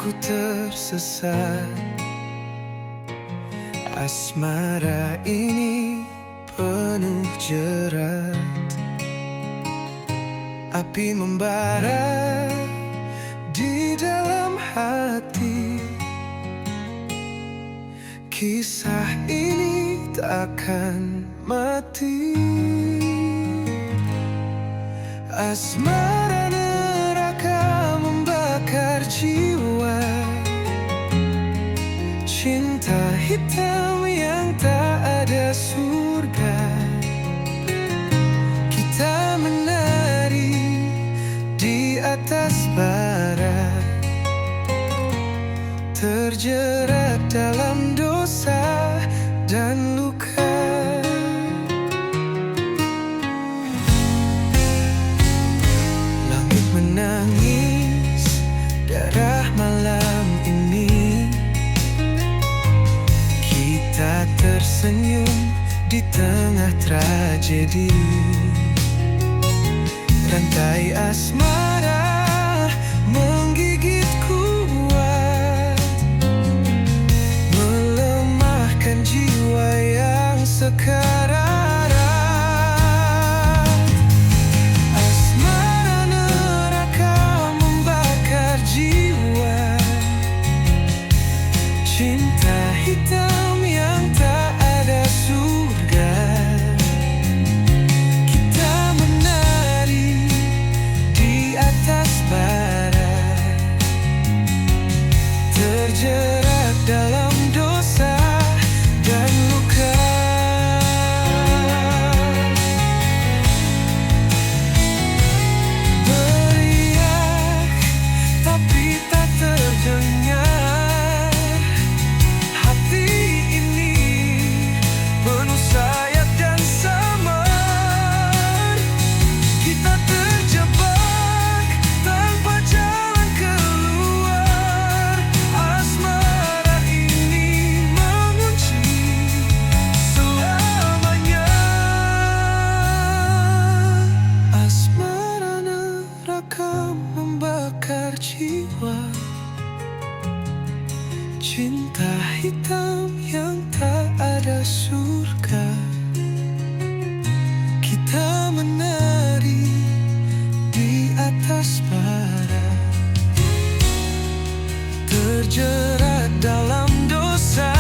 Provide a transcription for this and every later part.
aku tersesat. Asmara ini penuh jerat, api membara di dalam hati. Kisah ini takkan mati. Asmara neraka membakar jiwa, cinta hitam yang tak ada surga. Kita menari di atas bara, terjerat dalam dosa dan luka. Langit menangis darah malam ini, kita tersenyum di tengah tragedi. Rantai asmara menggigit kuat, melemahkan jiwa yang sekarat. Asmara neraka membakar jiwa, cinta hitam yang tak ada surga. Kita menari di atas bara, terjerat dalam dosa dan luka. Beriak tapi tak terdengar, hati ini penuh sayap dan samar. Kita terjebak tanpa jalan keluar. Asmara ini mengunci selamanya. Asmara neraka membakar jiwa, cinta hitam yang tak ada surga. Kita menari di atas bara, terjerat dalam dosa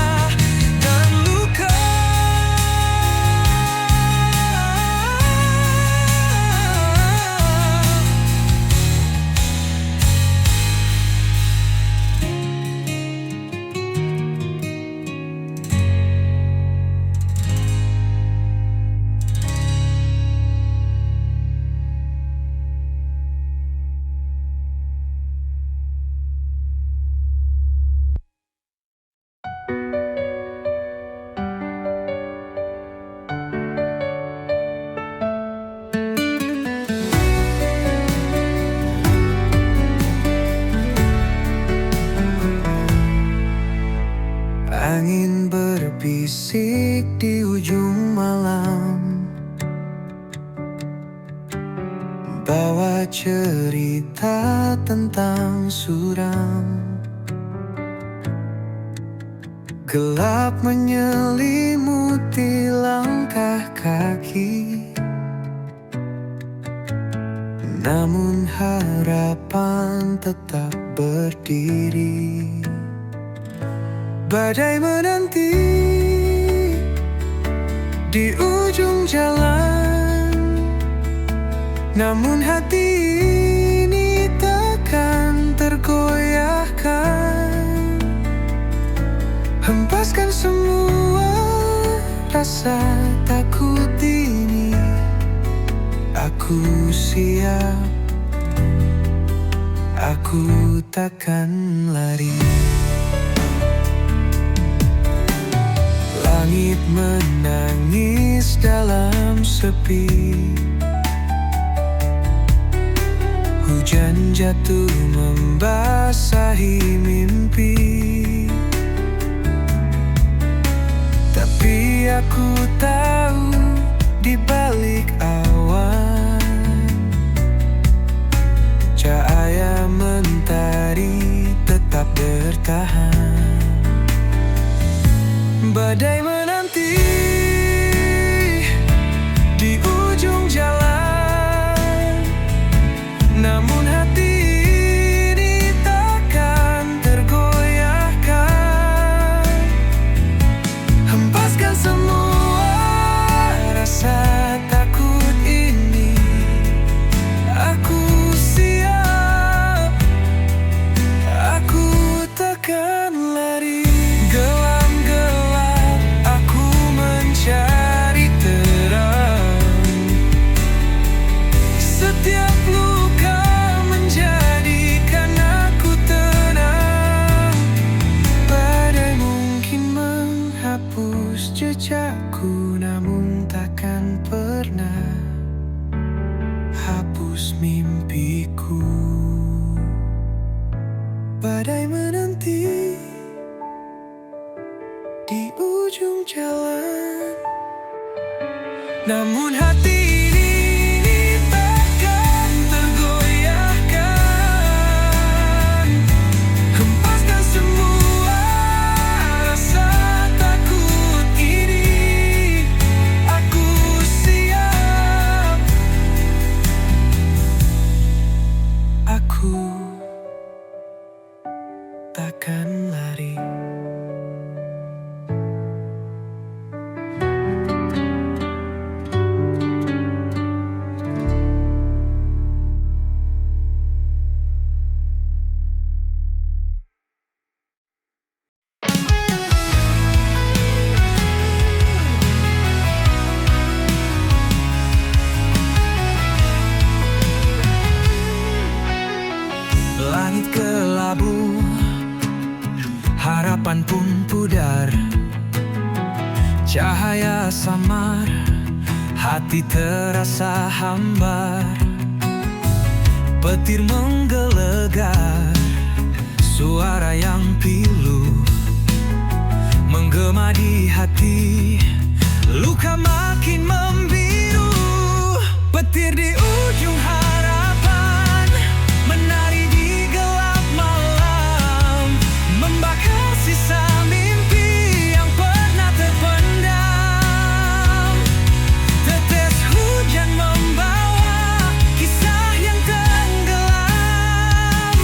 dan luka. Angin berbisik di ujung malam, bawa cerita tentang suram. Gelap menyelimuti langkah kaki, namun harapan tetap berdiri. Badai menanti di ujung jalan, namun hati ini takkan tergoyahkan. Hempaskan semua rasa takut ini, aku siap, aku takkan lari. Langit menangis dalam sepi, hujan jatuh membasahi mimpi. Tapi aku tahu di balik awan, cahaya mentari tetap bertahan. Badai menanti di ujung jalan, namun hati ini takkan tergoyahkan. Hempaskan semua rasa takut ini, aku siap, aku takkan lari. Gelam-gelap aku mencari terang, setiap luka menjadikan aku tenang. Badai mungkin menghapus jejakku, namun takkan pernah hapus mimpiku. Badai menanti di ujung jalan, namun hati ini takkan tergoyahkan. Hempaskan semua rasa takut ini, aku siap, aku takkan lari. Langit kelabu, harapan pun pudar. Cahaya samar, hati terasa hambar. Petir menggelegar, suara yang pilu menggema di hati. Luka makin membiru, petir di ujung harapan menari di gelap malam, membakar sisa mimpi yang pernah terpendam. Tetes hujan membawa kisah yang tenggelam,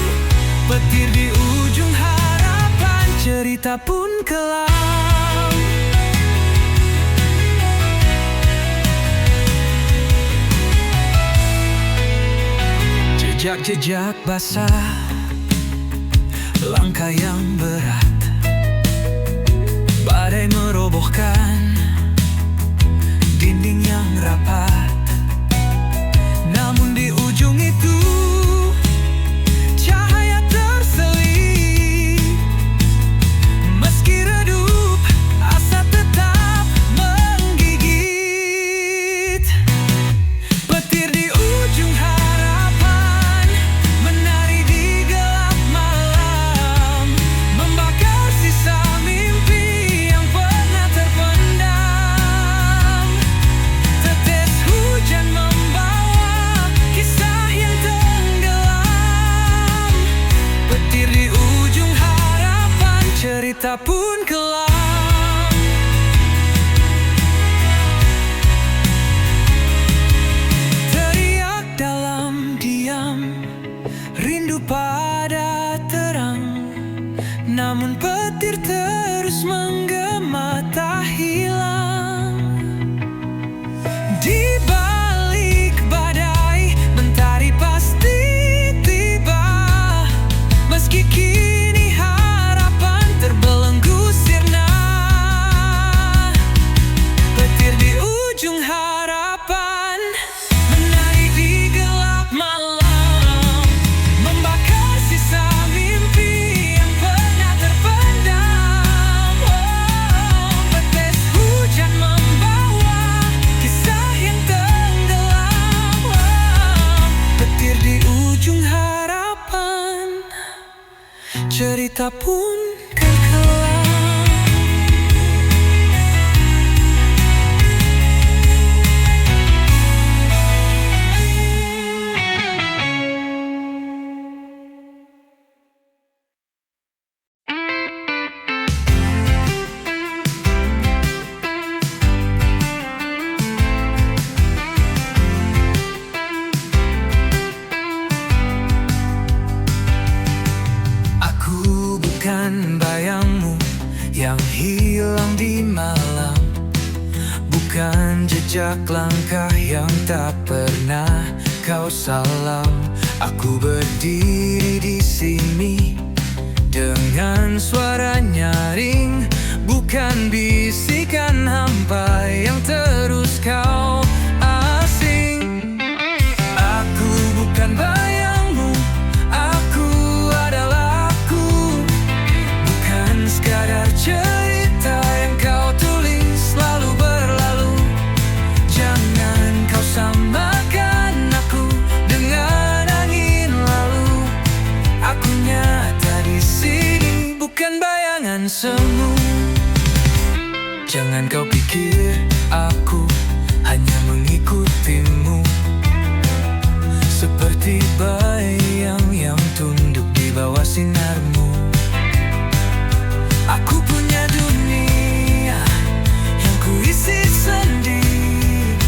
petir di ujung harapan, cerita pun kelam. Jejak-jejak basah, langkah yang berat. Badai merobohkan dinding yang rapat, namun di ujung itu cahaya terselip. Meski redup, asa tetap menggigit. Petir di ujung harapan menari di gelap malam, membakar sisa mimpi yang pernah terpendam. Tetes hujan membawa kisah yang tenggelam, petir di ujung harapan, cerita pun kelam. Teriak dalam diam, rindu pada terang, namun petir terus menggema tak hilang. Di balik badai, mentari pasti tiba. Meski kini harapan terbelenggu sirna, petir di ujung harapan menari di gelap malam, membakar sisa mimpi yang pernah terpendam. Tetes hujan membawa kisah yang tenggelam, petir di ujung harapan, cerita pun yang hilang di malam, bukan jejak langkah yang tak pernah kau salam. Aku berdiri di sini dengan suara nyaring, bukan bisikan hampa yang terus kau asing. Aku bukan bayangmu, aku adalah aku, bukan sekadar cerita yang kau tulis lalu berlalu. Jangan kau samakan aku dengan angin lalu. Aku nyata di sini, bukan bayangan semu. Jangan kau pikir aku hanya mengikutimu, seperti bayang yang tunduk di bawah sinarmu. Aku punya dunia yang kuisi sendiri,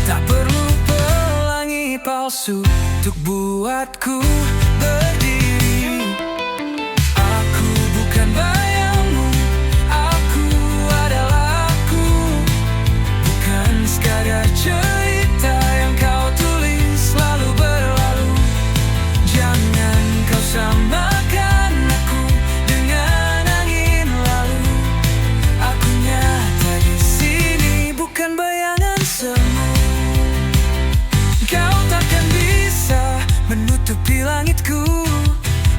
tak perlu pelangi palsu untuk buatku berdiri. Aku bukan bayangmu, aku adalah aku, bukan sekadar cerita yang kau tulis lalu berlalu. Jangan kau samakan aku dengan angin lalu. Aku nyata di sini, bukan bayangan semu. Kau takkan bisa menutupi langitku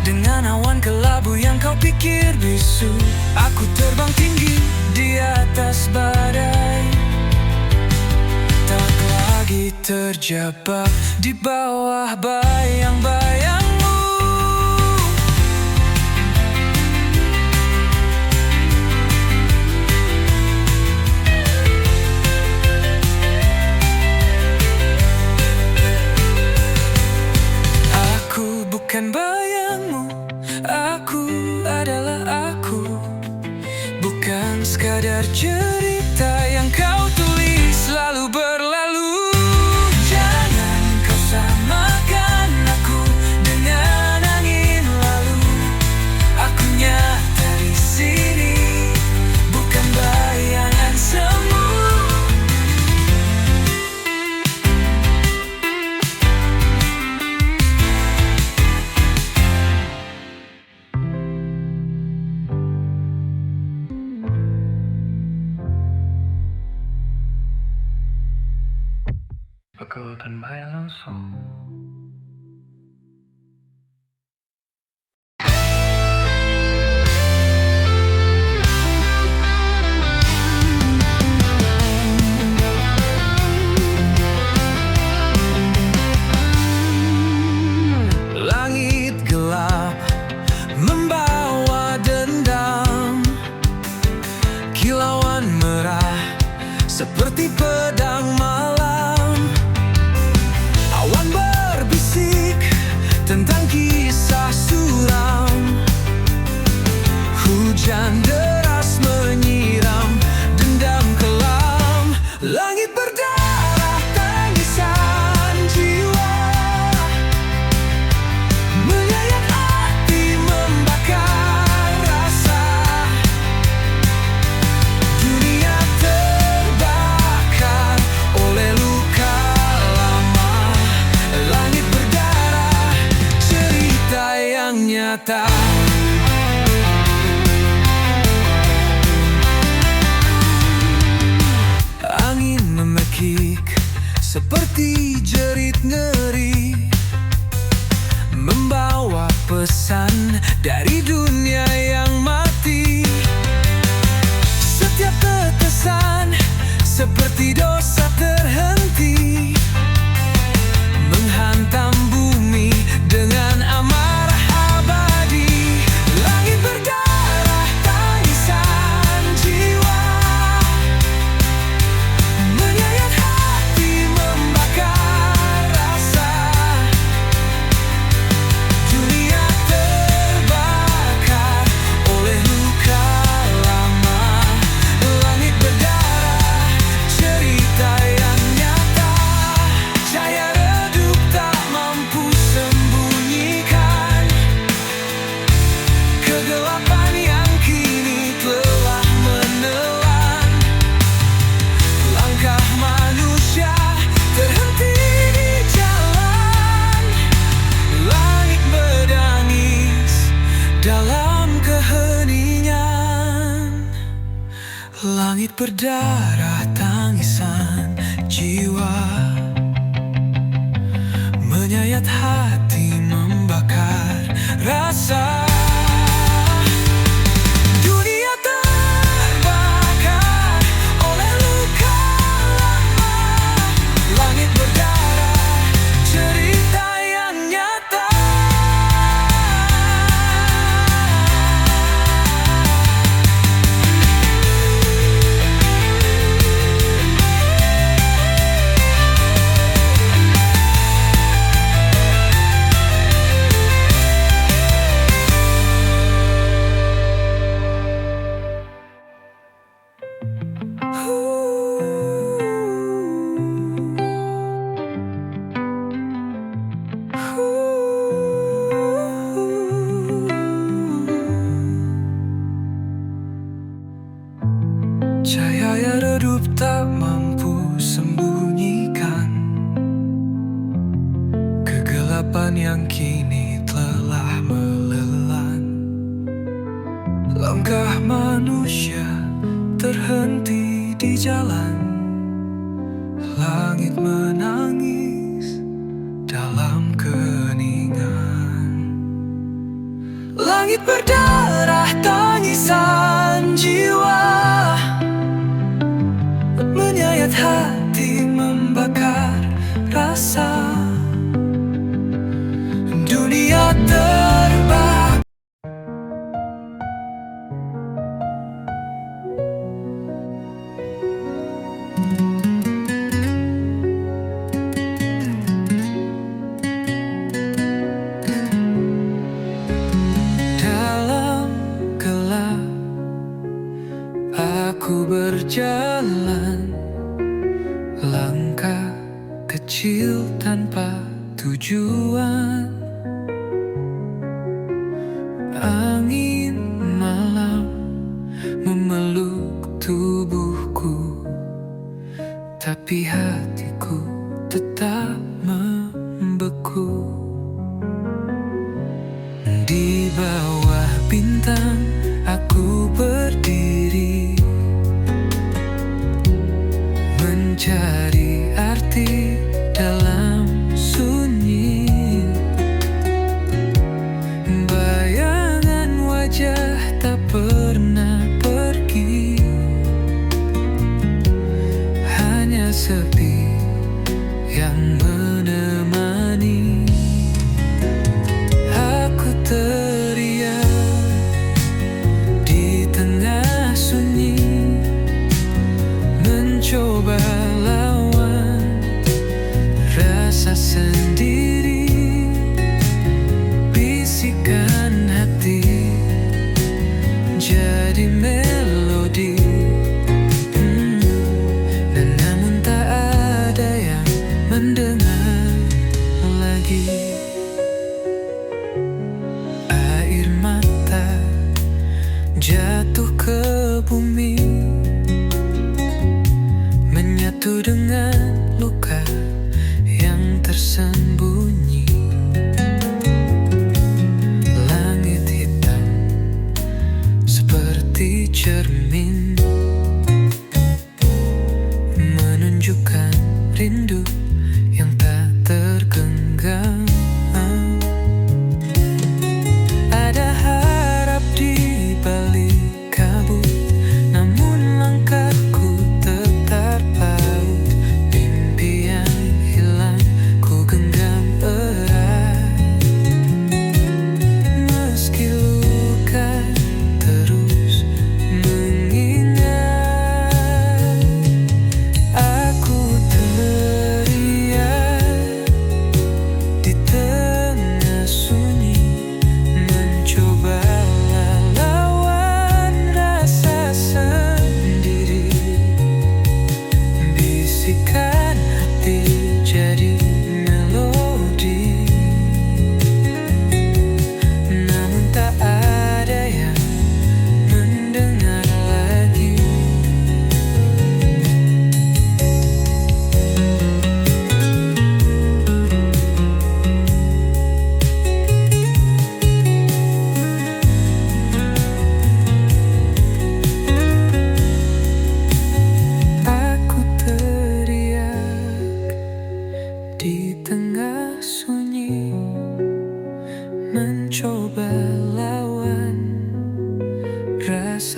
dengan awan kelabu yang kau pikir bisu. Aku terbang tinggi di atas badai, tak lagi terjebak di bawah bayang-bayangmu. Aku bukan bayangmu, aku adalah aku, bukan sekadar cerita yang kau tulis lalu berlalu. Jangan kau samakan aku dengan angin lalu. Aku nyata di sini, bukan bayangan semu. Bagaikan bayang langsung. Langit gelap membawa dendam, kilauan merah seperti pedang malam. Awan berbisik tentang kisah suram, hujan deras menyiram dendam kelam. Langit berdarah tangisan jiwa, menyayat hati membakar rasa. Dunia terbakar oleh luka lama. Langit berdarah, cerita yang nyata. Angin memekik seperti jerit ngeri, membawa pesan dari dunia yang mati. Setiap tetesan seperti dosa terhenti, menghantam bumi dengan amarah abadi. Langit berdarah tangisan jiwa, menyayat hati membakar rasa. Dunia terbakar oleh luka lama. Langit berdarah, cerita Langit berdarah tangisan jiwa, menyayat hati membakar rasa. Dunia terbakar oleh luka lama. Langit berdarah, cerita yang nyata. Cahaya redup tak mampu sembunyikan kegelapan yang kini telah melelan. Langkah manusia terhenti di jalan. Langit menangis dalam keheningan. Langit berdarah tangisan jiwa, menyayat hati membakar rasa. Dunia terbakar. Dalam gelap aku berjalan, langkah kecil tanpa tujuan. Angin malam memeluk tubuhku, tapi hatiku tetap membeku. Di bawah bintang aku berdiri, mencari arti dalam sunyi. Bayangan wajah tak pernah pergi, hanya sepi yang menemani. Aku teriak di tengah sunyi, mencoba lawan rasa sendiri. Bisikan hati jadi melodi, dan namun tak ada yang mendengar lagi. Air mata jatuh ke bumi, menyatu dengan luka yang tersembunyi. Langit hitam seperti cermin, menunjukkan rindu yang tak tergenggam. Ada harap di balik kabut, namun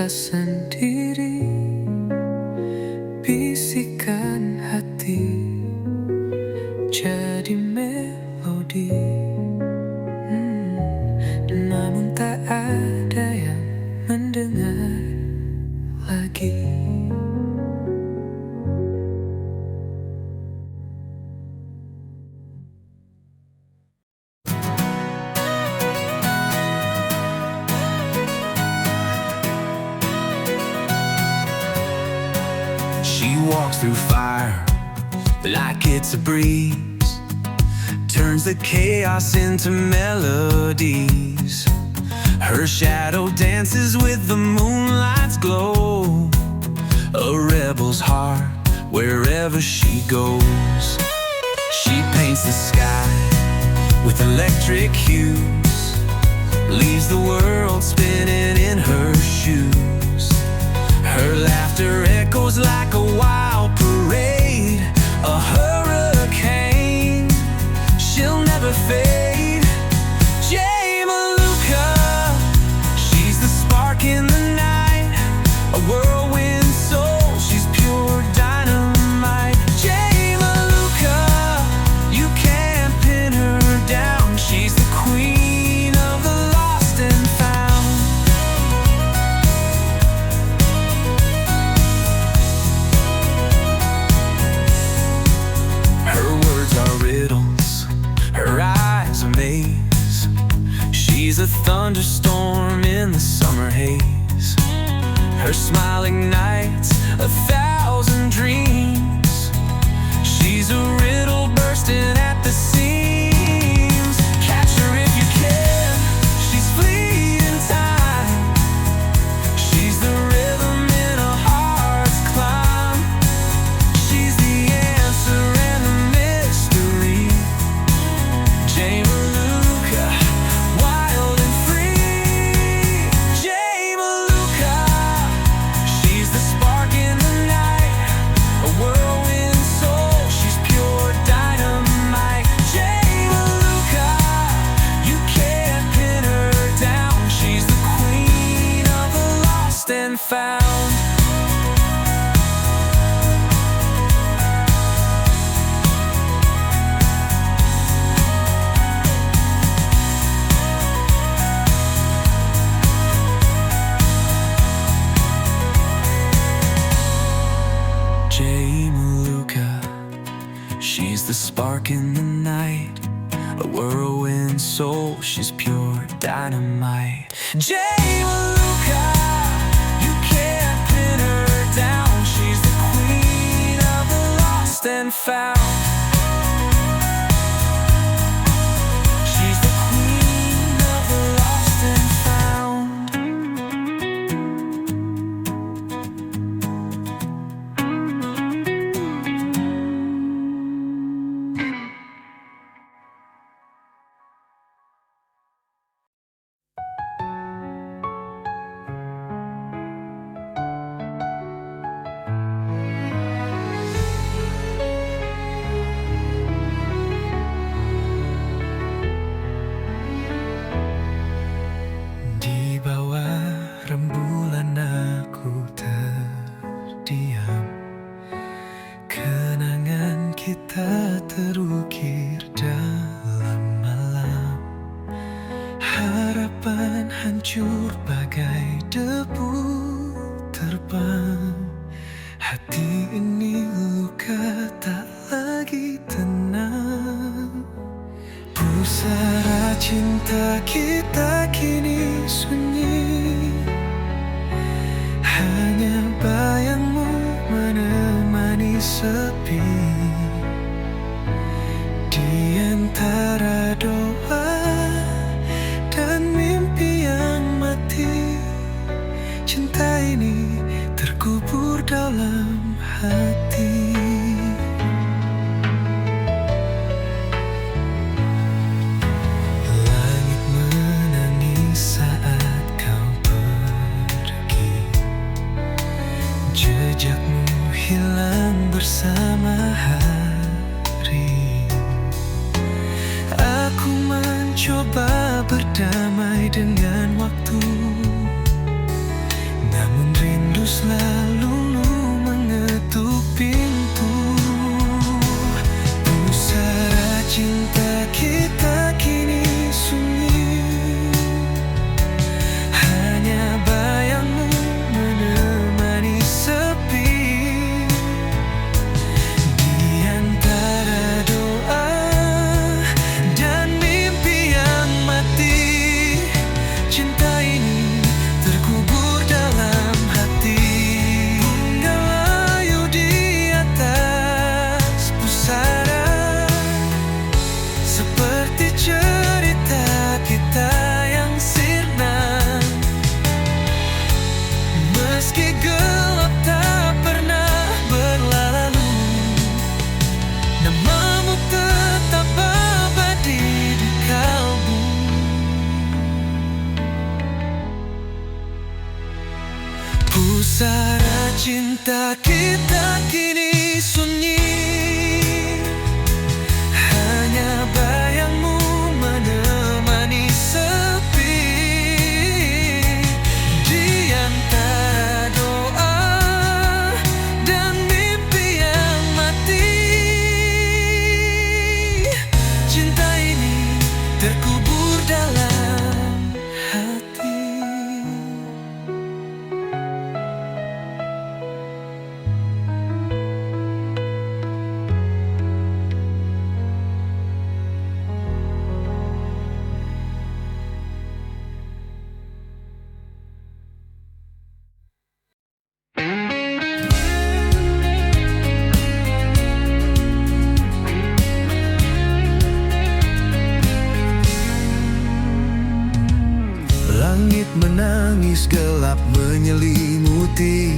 merasa sendiri. Bisikan hati jadi melodi, namun tak ada yang mendengar lagi. She walks through fire like it's a breeze, turns the chaos into melodies. Her shadow dances with the moonlight's glow, a rebel's heart wherever she goes. She paints the sky with electric hues, leaves the world spinning in her shoes. Her laughter echoes like a wild parade, a hurricane, she'll never fade. Jay Maluka, she's the spark in the night, a whirlwind soul, she's pure dynamite. Jay Maluka, you can't pin her down, she's the queen of the lost and found. Her words are riddles, her eyes a maze. She's a thunderstorm in the summer haze. Her smile ignites 1,000 dreams. She's a riddle bursting at the seams. Catch her if you can, she's fleeing time. She's the rhythm in a heart's climb. She's the answer and the mystery. Jay Maluka, wild and free. Jay Maluka, she's the spark in the night, a whirlwind soul, she's pure dynamite. Jay Maluka, you can't pin her down, she's the queen of the lost and found. Jay Maluka, she's the spark in the night, a whirlwind soul, she's pure dynamite. Jay Maluka, you can't pin her down, she's the queen of the lost and found. She's the queen of the lost and found. Di bawah rembulan aku terdiam, kenangan kita terukir dalam malam. Harapan hancur bagai debu terbang. Hati ini luka tak lagi tenang. Pusara cinta kita kini sunyi, hanya bayangmu menemani sepi. Di antara doa dan mimpi yang mati, cinta ini terkubur dalam hati. Langit menangis saat kau pergi, jejakmu hilang bersama hari. Aku mencoba berdamai dengan waktu, namun Sengsara cinta kita kini sunyi, hanya bayangmu menemani sepi. Di antara doa dan mimpi yang mati, cinta ini terkubur dalam hati. Langit menangis gelap menyelimuti,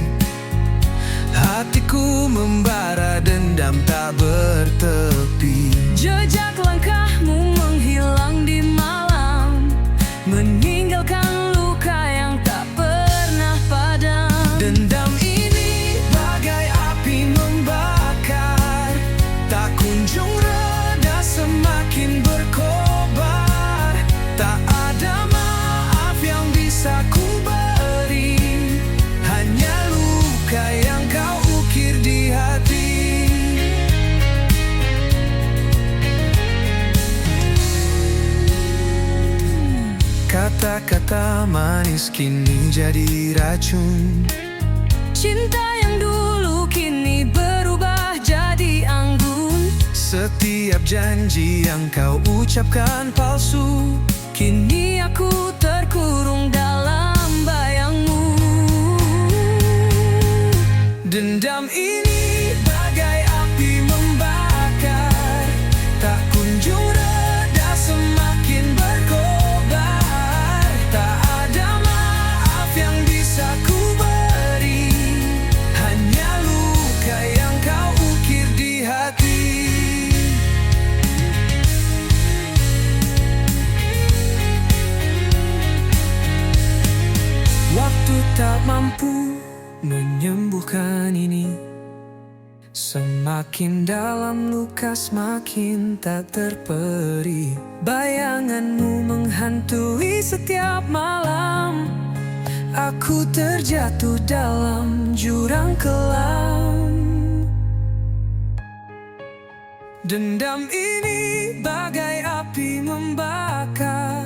hatiku membara dendam tak bertepi. Jejak langkahmu menghilang di malam, meninggalkan luka yang tak pernah padam. Dendam ini bagai api membakar, tak kunjung reda semakin berkobar. Tak ada maaf yang bisa ku beri, hanya luka yang kau ukir di hati. Kata-kata manis kini jadi racun, Cinta yang dulu kini berubah jadi anggun. setiap janji yang kau ucapkan palsu, Kini aku terkurung dalam bayangmu. dendam ini bagai api membakar, tak kunjung reda semakin berkobar. Tak ada maaf yang bisa ku beri, hanya luka yang kau ukir di hati. Waktu tak mampu menyembuhkan ini, semakin dalam luka semakin tak terperi. Bayanganmu menghantui setiap malam, aku terjatuh dalam jurang kelam. Dendam ini bagai api membakar,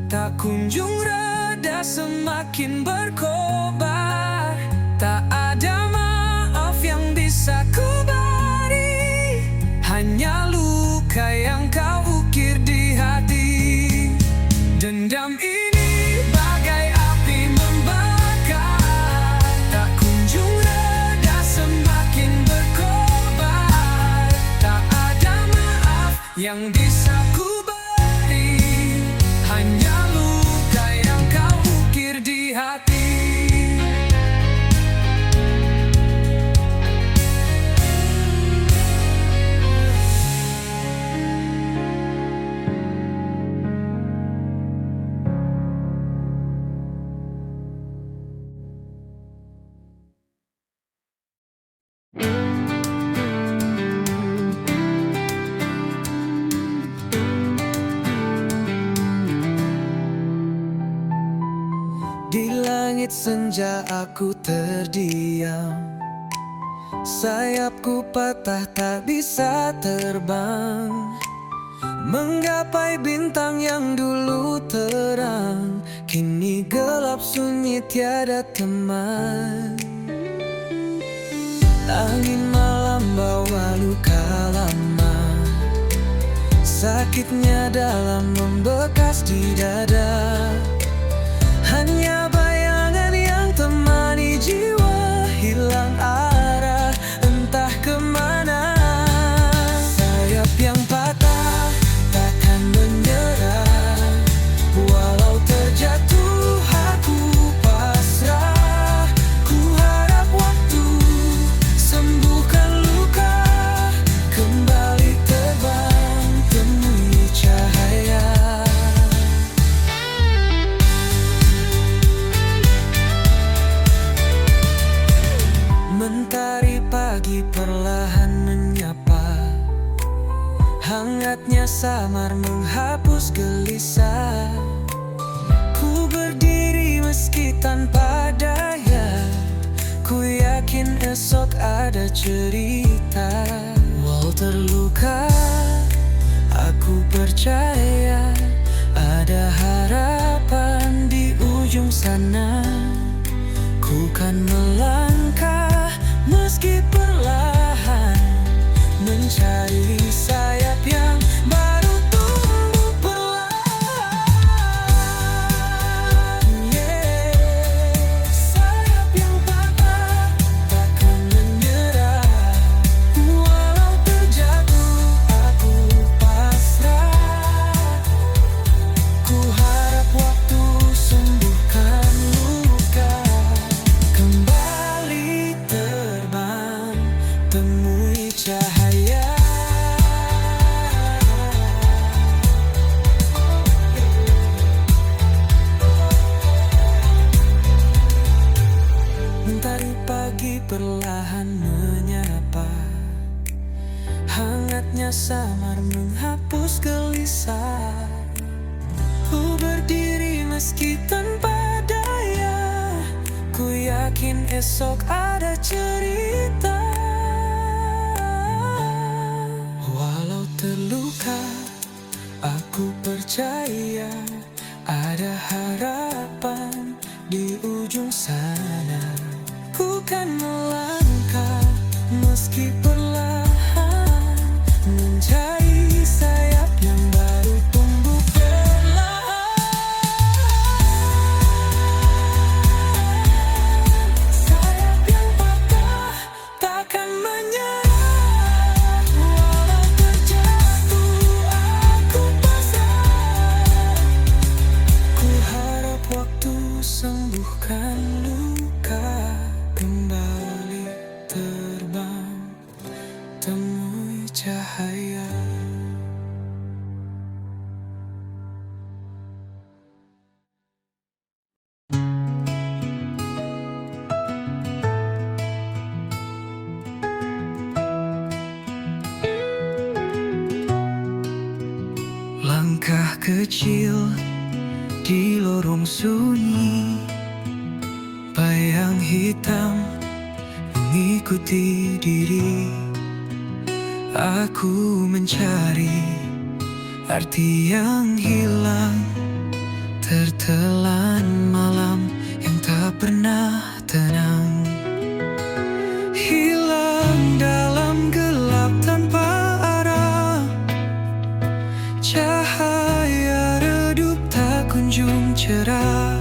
tak kunjung reda semakin berkobar. Tak ada maaf yang bisa ku beri, hanya luka yang kau ukir di hati. Dendam ini bagai api membakar, tak kunjung reda semakin berkobar. Tak ada maaf yang bisa ku beri, hanya luka yang kau ukir di hati. Di langit senja aku terdiam, sayapku patah tak bisa terbang, menggapai bintang yang dulu terang, kini gelap sunyi tiada teman. Angin malam bawa luka lama, sakitnya dalam membekas di dada. Hanya bayangan yang temani jiwa hilang arah, entah kemana. Sayap yang patah takkan menyerah, walau terjatuh aku pasrah. Ku harap waktu sembuhkan luka, kembali terbang temui cahaya. samar menghapus gelisah. Ku berdiri meski tanpa daya, ku yakin esok ada cerita. Walau terluka, aku percaya ada harapan di ujung sana. Ku kan melangkah meski perlahan, mencari sayap yang baru tumbuh perlahan. Sayap yang patah takkan menyerah. Walau terjatuh aku pasrah. Ku harap waktu sembuhkan luka. Kembali terbang, temui cahaya. Mentari pagi perlahan menyapa, hangatnya samar menghapus gelisah. Ku berdiri meski tanpa daya, ku yakin esok ada cerita. Walau terluka, aku percaya ada harapan di ujung sana. Ku kan melangkah meski perlahan, mencari sayap yang baru tumbuh perlahan. Sayap yang patah takkan menyerah. Walau terjatuh aku pasrah. Ku harap waktu sembuhkan luka. Kembali terbang, temui cahaya. Langkah kecil di lorong sunyi, bayang hitam mengikuti diri. Aku mencari arti yang hilang, tertelan malam yang tak pernah tenang. Hilang dalam gelap tanpa arah, cahaya redup tak kunjung cerah.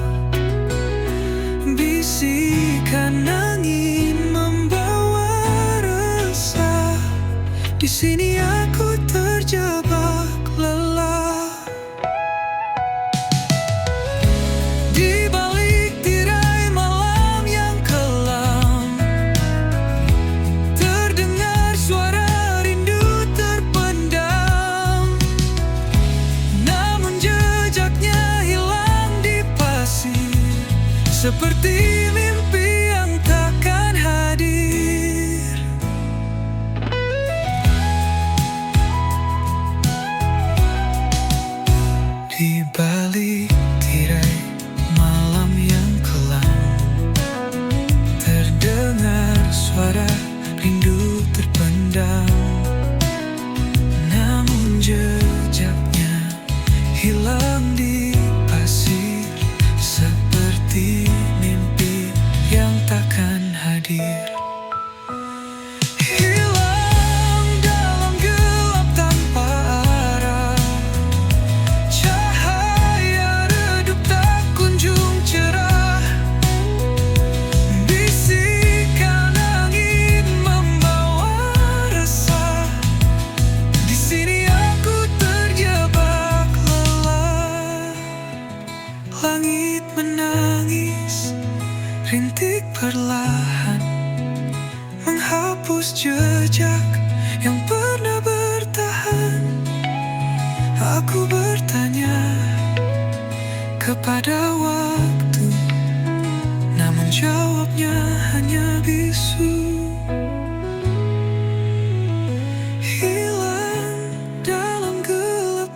Bisikan angin membawa resah, di sini aku terjebak lelah. Di balik tirai malam yang kelam, terdengar suara rindu terpendam. Namun jejaknya hilang di pasir, seperti mimpi yang takkan hadir. Di balik tirai malam yang kelam, terdengar suara rindu terpendam. Namun jejaknya hilang di pasir, seperti mimpi yang takkan hadir. Hilang dalam gelap tanpa arah, cahaya redup tak kunjung cerah. Bisikan angin membawa resah, di sini aku terjebak lelah. Langit menangis, rintik perlahan menghapus jejak yang pernah bertahan. Aku bertanya kepada waktu, namun jawabnya hanya bisu. Hilang dalam gelap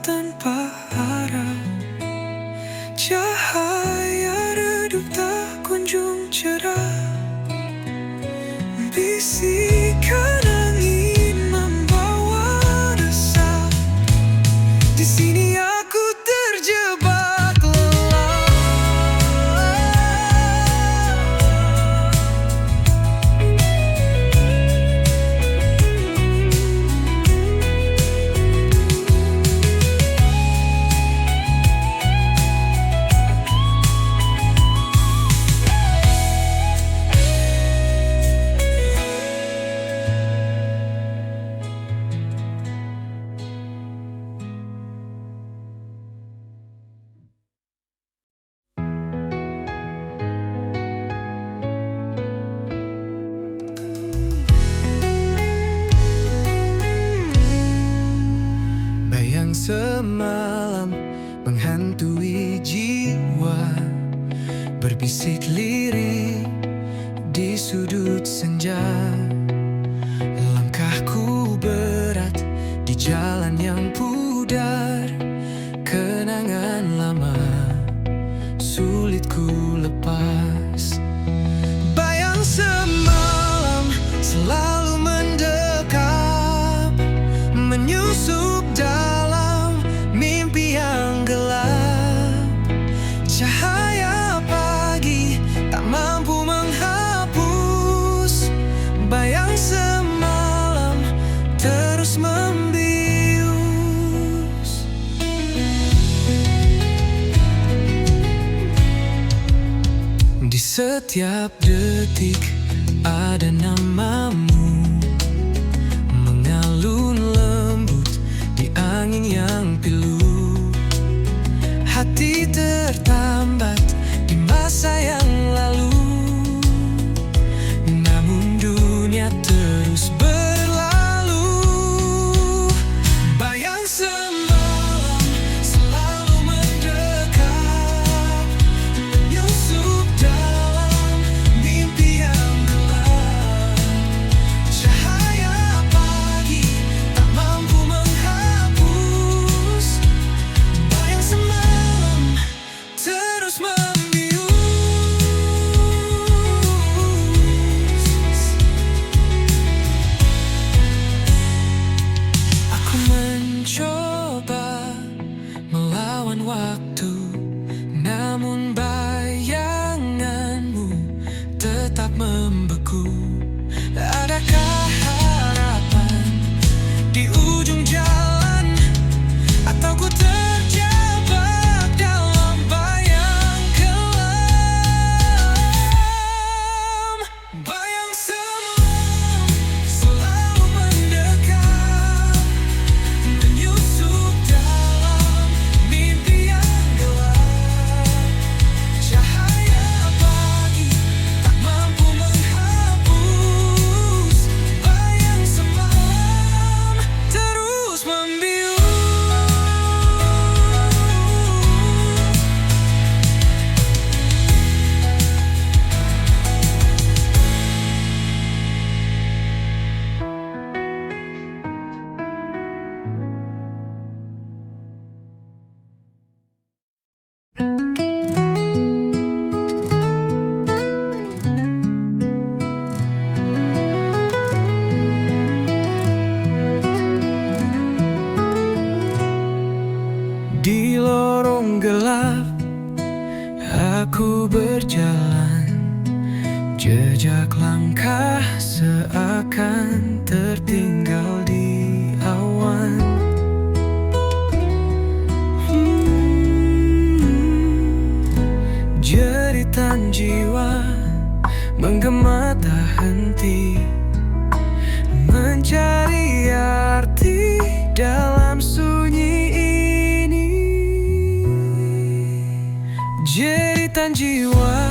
semenjung cerah. Bisikan angin membawa resah. Di sini aku terjebak lelah. Bayang semalam menghantui jiwa, berbisik lirik di sudut senja. Langkahku berat di jalan yang pudar, kenangan lama sulit ku lepas. Bayang semalam selalu mendekap, menyusup dalam mimpi yang gelap. Cahaya pagi tak mampu menghapus bayang semalam terus membius. Di setiap detik ada namamu mengalun lembut di angin yang pilu. Hati tertambat di masa yang lalu, namun dunia terus berlalu. Bayang semalam selalu mendekat, menyusup dalam mimpi yang gelap. Cahaya pagi tak mampu menghapus bayang semalam terus membius. Aku mencoba melawan waktu, namun bayanganmu tetap membeku. Adakah harapan di ujung jalan, atau ku terjebak dalam bayang kelam? Bayang semalam selalu mendekat, menyusup dalam mimpi yang gelap. Cahaya pagi tak mampu menghapus bayang semalam terus membius. Di lorong gelap aku berjalan, jejak langkah seakan tertinggal di awan. Jeritan jiwa menggema tak henti, mencari arti dalam sunyi ini. Jeritan jiwa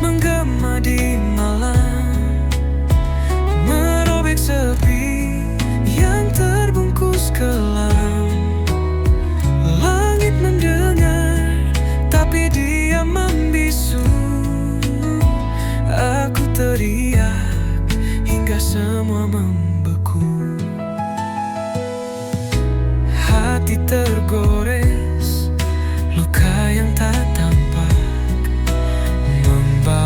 menggema di malam, merobek sepi yang terbungkus kelam. Langit mendengar, tapi dia membisu. Aku teriak hingga semua membeku. Hati tergores, luka yang tak tampak membawa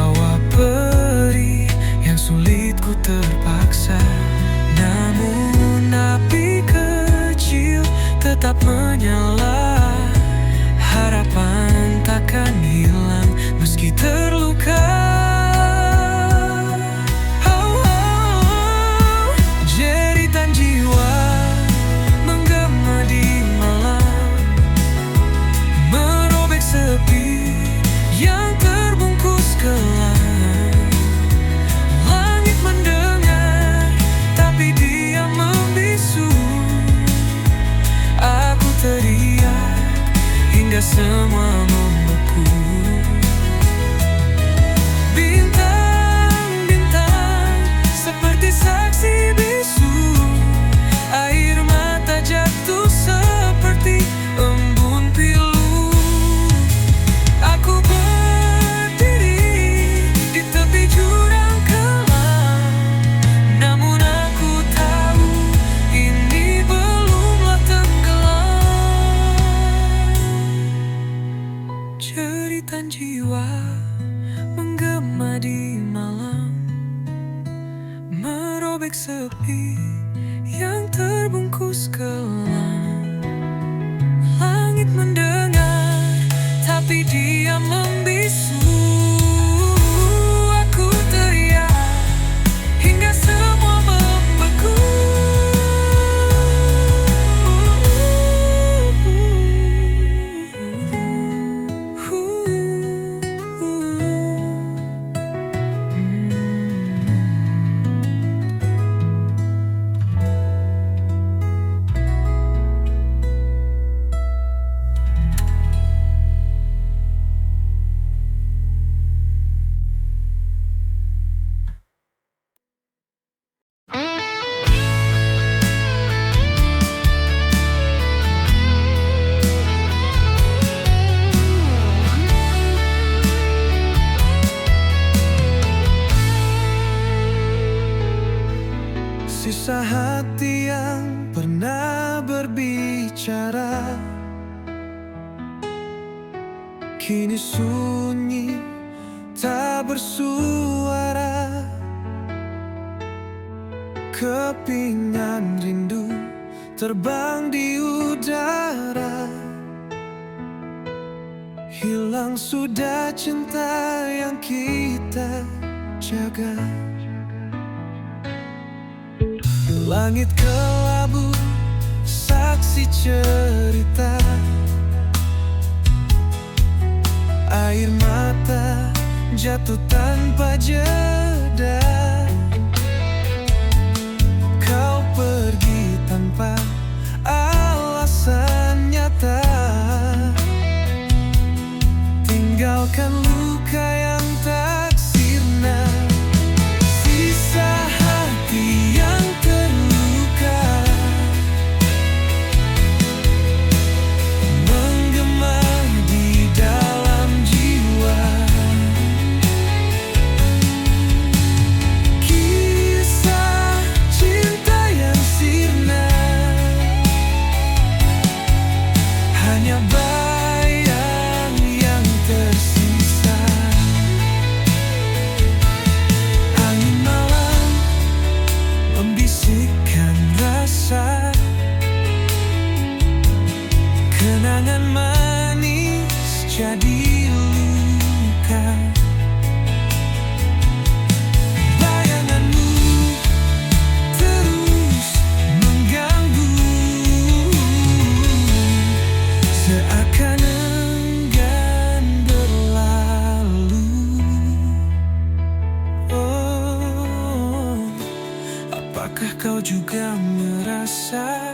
dalam jiwa, menggema di malam, merobek sepi yang terbungkus kelam. Langit mendengar, tapi dia membisu. Aku teriak hingga semua membeku. Sisa hati yang pernah berbicara kini sunyi, tak bersuara. Kepingan rindu terbang di udara. Hilang sudah cinta yang kita jaga. Langit kelabu, saksi cerita. Air mata jatuh tanpa jeda. Kau pergi tanpa alasan nyata, tinggalkan luka yang tak sirna. Sisa hati yang terluka, menggema di dalam jiwa. Kisah cinta yang sirna, hanya bayang yang tersisa. Angin malam membisikkan rasa, kenangan manis jadi luka. Bayanganmu terus mengganggu, seakan enggan berlalu. Oh, apakah kau juga merasa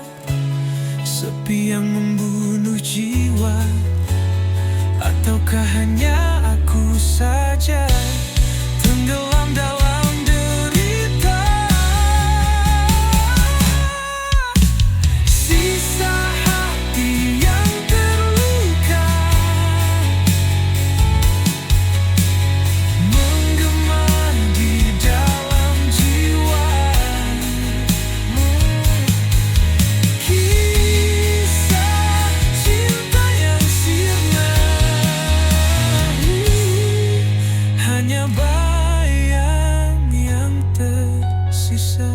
sepi yang membunuh jiwa? Ataukah hanya aku saja tenggelam dalam derita? Sisa hati yang terluka, menggema di dalam jiwa. Kisah cinta yang sirna, hanya bayang yang tersisa.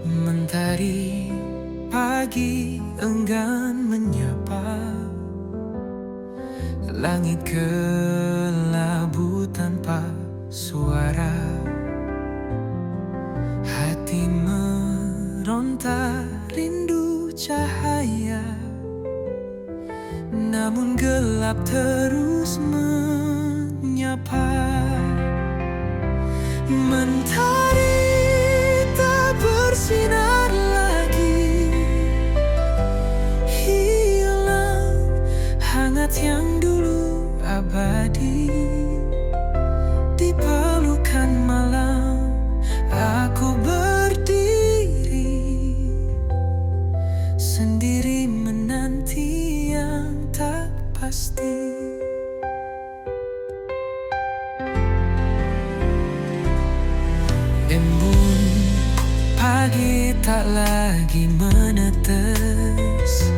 Mentari pagi enggan menyapa, langit kelabu tanpa suara. Hati meronta rindu cahaya, namun gelap terus menyapa. Mentari tak bersinar lagi, hilang hangat yang dulu abadi. pagi tak lagi menetes,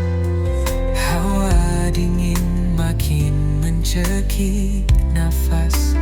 hawa dingin makin mencekik nafas.